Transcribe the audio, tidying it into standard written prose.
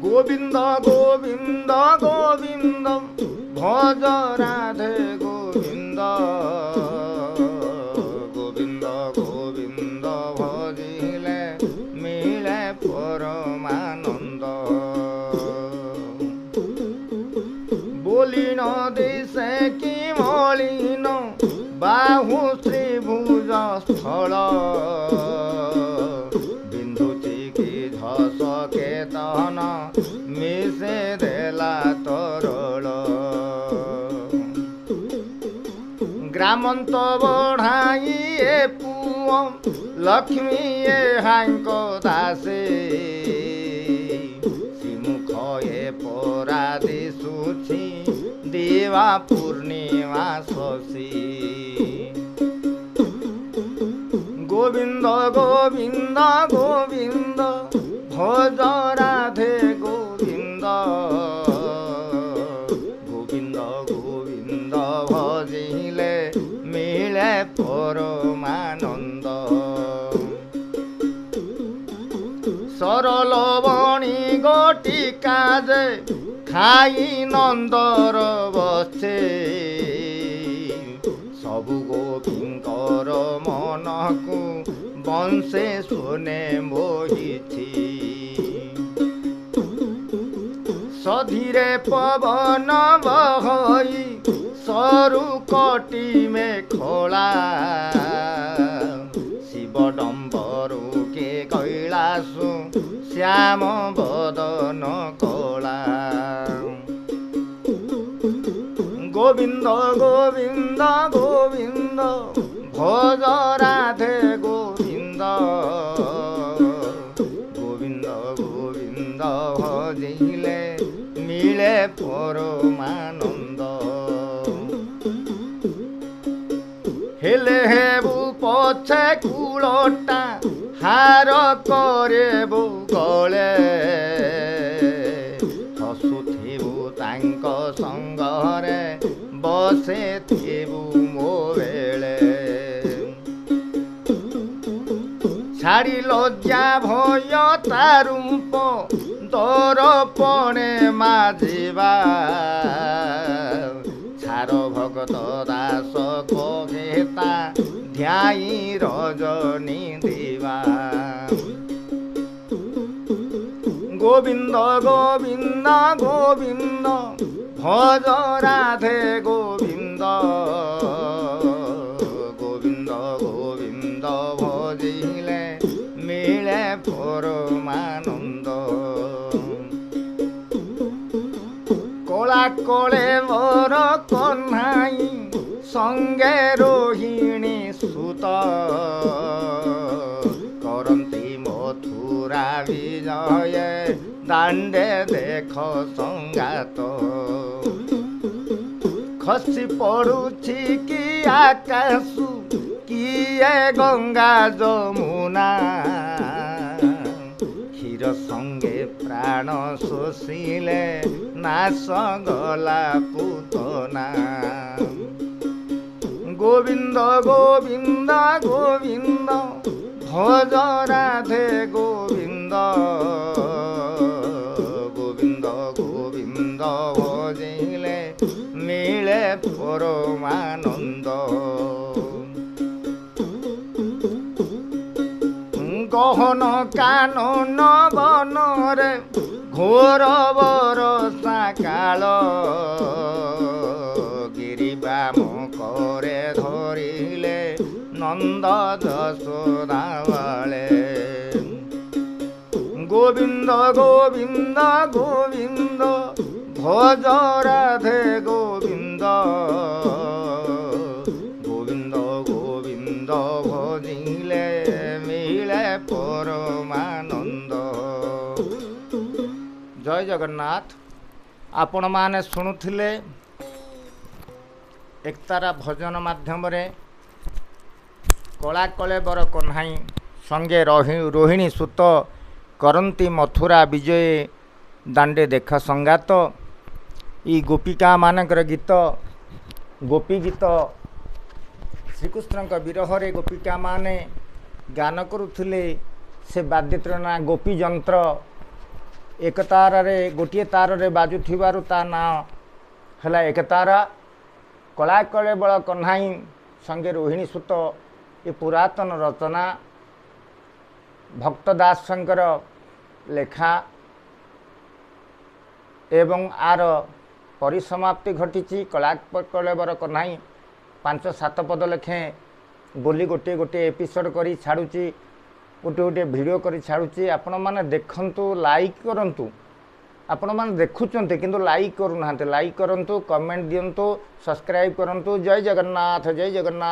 गोविंद गोविंद गोविंद भज राधे गोविंद गोविंद गोविंद भजिले मिले परमानंद बोलिन दिशे कि मलिन बाहु त्रिभुज स्थल बिंदुची की झस केतन मिसे देला तरल ग्रामंत बढ़ाई ए पुओ लक्ष्मी ए हांक दासे श्रीमुख ए परा दिशुछि देवा पूर्णिमा शशि गोविंद गोविंद गोविंद भज राधे गोविंद गोविंद गोविंद भजिले मिले परमानंद सरल बणी गोटिका जे खाई नंदर बसे सबु गोपींकर मन को बंशे सुने मोहिथी सधीरे पवन बहई सरु कटी में खोला शिव डम्बरु के कैलासु श्याम बदन कला गोविंद गोविंद गोविंद भज राधे गोविंद गोविंद गोविंद भजिले मिले परमानंद हेले हेबु पछे कूलटा हार करेबु गले हसुथिबु तांक संगरे बसे थिबु मो बेले छाड़ी लज्जा भय तारूप दरपणे माजिबा छार भगत दास कहेता ध्याई रजनी देवा गोविंद गोविंद गोविंद भज राधे गोविंद गोविंद गोविंद भजिले मिले परमानंद कला कले वर कन्हाई संगे रोहिणी सुत करती मथुरा विजय दांडे देख संगात खसी पड़ुछि कि आकाशु किए गंगा जमुना क्षीर संगे प्राण शोषिले नाश गला पूतना गोविंद गोविंद गोविंद भज राधे गोविंद गोविंद गोविंद भजिले मिले परमानंद गहन कानन बनरे घोर बरसा काल गिरिबाम करे धरिले नंद जशोदा बाले गोविंद गोविंद गोविंद भज राधे गोविंद गोविंद गोविंद भजिले मिले परमानंद। जय जगन्नाथ। आपण माने शुणुथिले एकतारा भजन माध्यम रे कला कले बर कन्हाई संगे रोहिणी सुत करंती मथुरा विजय दांडे देखा संगात ई गोपिका मानकर गीत गोपी गीत श्रीकृष्ण विरह रे गोपिका माने गान करुथिले से वाद्यत्र ना गोपी जंत्र एक तार रे गोटे तार रे बाजुथिबारु ता ना हला एक तारा कला कले बल कन्हाई संगे रोहिणी सुत ये पुरातन रचना भक्तदास शंकर लेखा एवं आर परिसमाप्ति घटी कला कले बर कन्हाई 5-7 पद लेखे बोली गोटे गोटे एपिसोड करी छाड़ुची गोटे गोटे वीडियो करी छाड़ुची आपण माने देखंतु लाइक करंतु आपण माने देखुचंते किंतु लाइक करू नाहंते लाइक करंतु कमेंट दियंतु सब्सक्राइब करंतु जय जगन्नाथ जय जगन्नाथ।